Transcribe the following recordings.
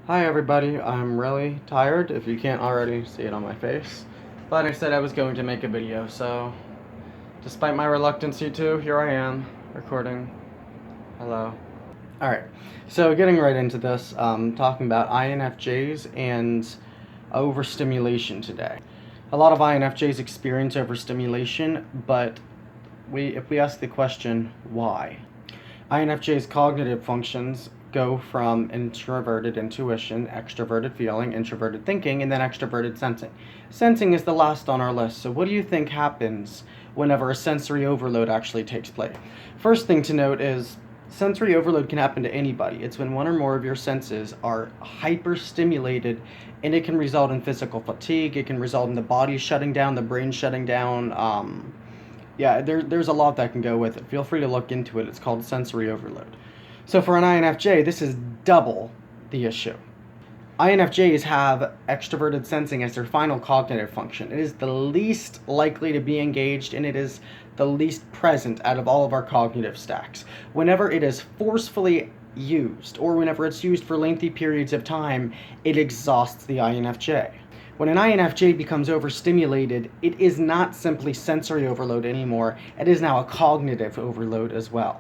Hi everybody, I'm really tired if you can't already see it on my face. But I said I was going to make a video, so despite my reluctancy to, here I am, recording. Hello. Alright, so getting right into this, talking about INFJs and overstimulation today. A lot of INFJs experience overstimulation, but if we ask the question, why? INFJ's cognitive functions go from introverted intuition, extroverted feeling, introverted thinking, and then extroverted sensing. Sensing is the last on our list, so what do you think happens whenever a sensory overload actually takes place? First thing to note is sensory overload can happen to anybody. It's when one or more of your senses are hyperstimulated, and it can result in physical fatigue, it can result in the body shutting down, the brain shutting down, there's a lot that can go with it. Feel free to look into it. It's called sensory overload. So for an INFJ, this is double the issue. INFJs have extroverted sensing as their final cognitive function. It is the least likely to be engaged, and it is the least present out of all of our cognitive stacks. Whenever it is forcefully used, or whenever it's used for lengthy periods of time, it exhausts the INFJ. When an INFJ becomes overstimulated, it is not simply sensory overload anymore, it is now a cognitive overload as well.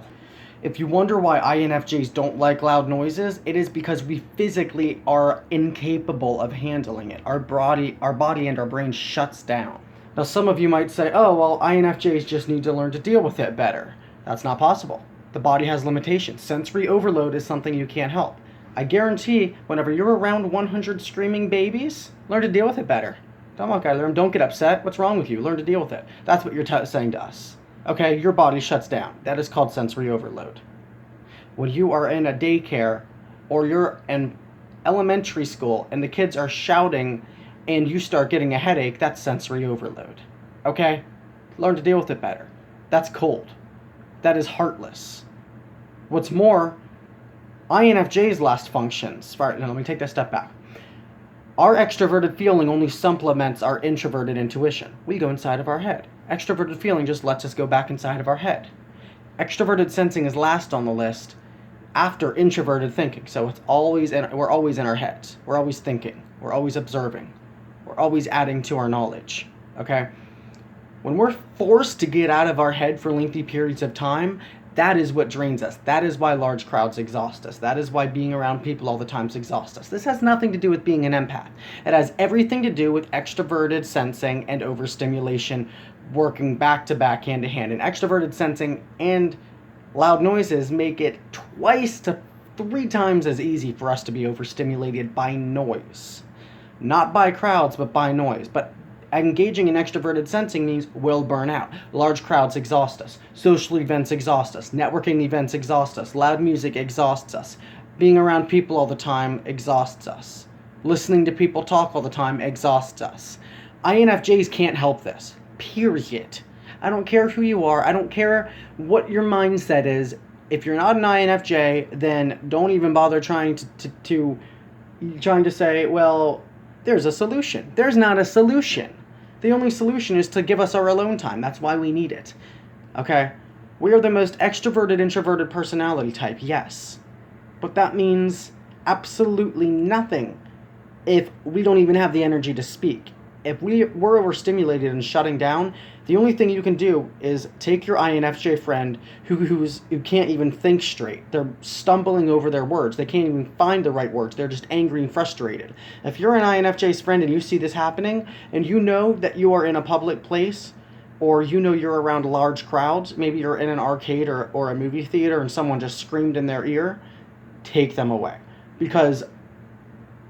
If you wonder why INFJs don't like loud noises, it is because we physically are incapable of handling it. Our body and our brain shuts down. Now some of you might say, oh, well, INFJs just need to learn to deal with it better. That's not possible. The body has limitations. Sensory overload is something you can't help. I guarantee whenever you're around 100 screaming babies, learn to deal with it better. Don't get upset. What's wrong with you? Learn to deal with it. That's what you're saying to us. Okay, your body shuts down. That is called sensory overload. When you are in a daycare or you're in elementary school and the kids are shouting and you start getting a headache, that's sensory overload. Okay? Learn to deal with it better. That's cold. That is heartless. What's more, INFJ's last functions. Right, now let me take that step back. Our extroverted feeling only supplements our introverted intuition. We go inside of our head. Extroverted feeling just lets us go back inside of our head. Extroverted sensing is last on the list after introverted thinking. So we're always in our heads. We're always thinking. We're always observing. We're always adding to our knowledge. Okay? When we're forced to get out of our head for lengthy periods of time, that is what drains us. That is why large crowds exhaust us. That is why being around people all the time exhausts us. This has nothing to do with being an empath. It has everything to do with extroverted sensing and overstimulation working back to back, hand to hand. And extroverted sensing and loud noises make it twice to 3 times as easy for us to be overstimulated by noise. Not by crowds, but by noise. But engaging in extroverted sensing means we'll burn out. Large crowds exhaust us. Social events exhaust us. Networking events exhaust us. Loud music exhausts us. Being around people all the time exhausts us. Listening to people talk all the time exhausts us. INFJs can't help this. Period. I don't care who you are. I don't care what your mindset is. If you're not an INFJ, then don't even bother trying to say, well, there's a solution. There's not a solution. The only solution is to give us our alone time. That's why we need it. Okay? We are the most extroverted, introverted personality type, yes. But that means absolutely nothing if we don't even have the energy to speak. If we're overstimulated and shutting down, the only thing you can do is take your INFJ friend who can't even think straight. They're stumbling over their words. They can't even find the right words. They're just angry and frustrated. If you're an INFJ's friend and you see this happening, and you know that you are in a public place, or you know you're around large crowds, maybe you're in an arcade or a movie theater and someone just screamed in their ear, take them away. Because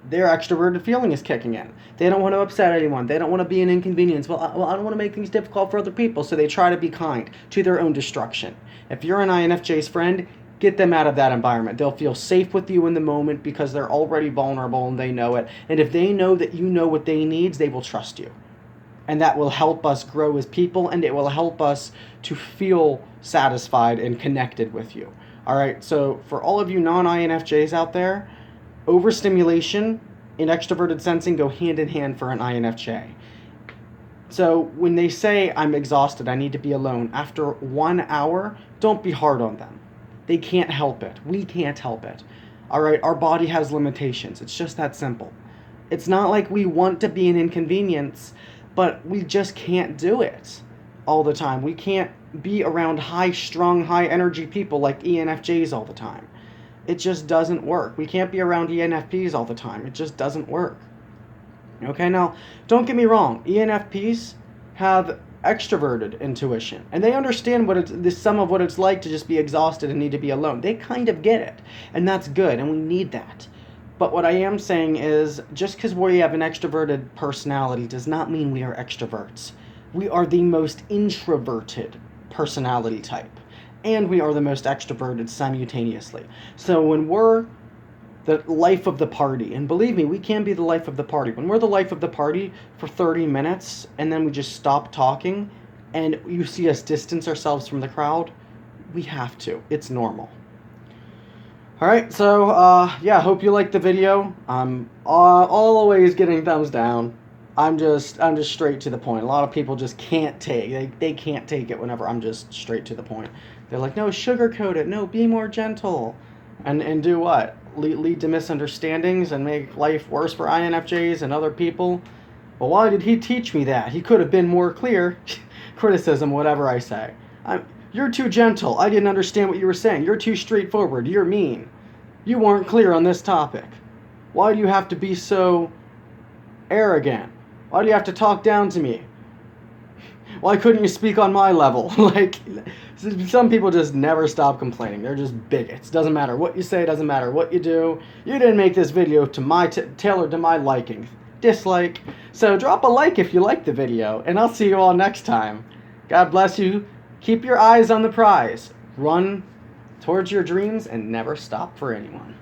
their extroverted feeling is kicking in. They don't want to upset anyone. They don't want to be an inconvenience. I don't want to make things difficult for other people, so they try to be kind to their own destruction. If you're an INFJ's friend, get them out of that environment. They'll feel safe with you in the moment because they're already vulnerable and they know it. And if they know that you know what they need, they will trust you. And that will help us grow as people, and it will help us to feel satisfied and connected with you. All right, so for all of you non-INFJs out there, overstimulation and extroverted sensing go hand in hand for an INFJ. So when they say, I'm exhausted, I need to be alone, after 1 hour, don't be hard on them. They can't help it. We can't help it. All right, our body has limitations. It's just that simple. It's not like we want to be an inconvenience, but we just can't do it all the time. We can't be around high-strung, high-energy people like ENFJs all the time. It just doesn't work. We can't be around ENFPs all the time. It just doesn't work. Okay, now, don't get me wrong. ENFPs have extroverted intuition, and they understand some of what it's like to just be exhausted and need to be alone. They kind of get it, and that's good, and we need that. But what I am saying is, just because we have an extroverted personality does not mean we are extroverts. We are the most introverted personality type, and we are the most extroverted simultaneously. So when we're the life of the party, and believe me, we can be the life of the party. When we're the life of the party for 30 minutes, and then we just stop talking, and you see us distance ourselves from the crowd, we have to. It's normal. Alright, so, yeah, hope you liked the video. I'm always getting thumbs down. I'm just straight to the point. A lot of people just can't take, they can't take it whenever I'm just straight to the point. They're like, no, sugarcoat it, no, be more gentle. And do what? Lead to misunderstandings and make life worse for INFJs and other people? Well, why did he teach me that? He could have been more clear. Criticism, whatever I say. You're too gentle. I didn't understand what you were saying. You're too straightforward. You're mean. You weren't clear on this topic. Why do you have to be so arrogant? Why do you have to talk down to me? Why couldn't you speak on my level? Like, some people just never stop complaining. They're just bigots. Doesn't matter what you say. Doesn't matter what you do. You didn't make this video to tailored to my liking. Dislike. So drop a like if you like the video, and I'll see you all next time. God bless you. Keep your eyes on the prize. Run towards your dreams and never stop for anyone.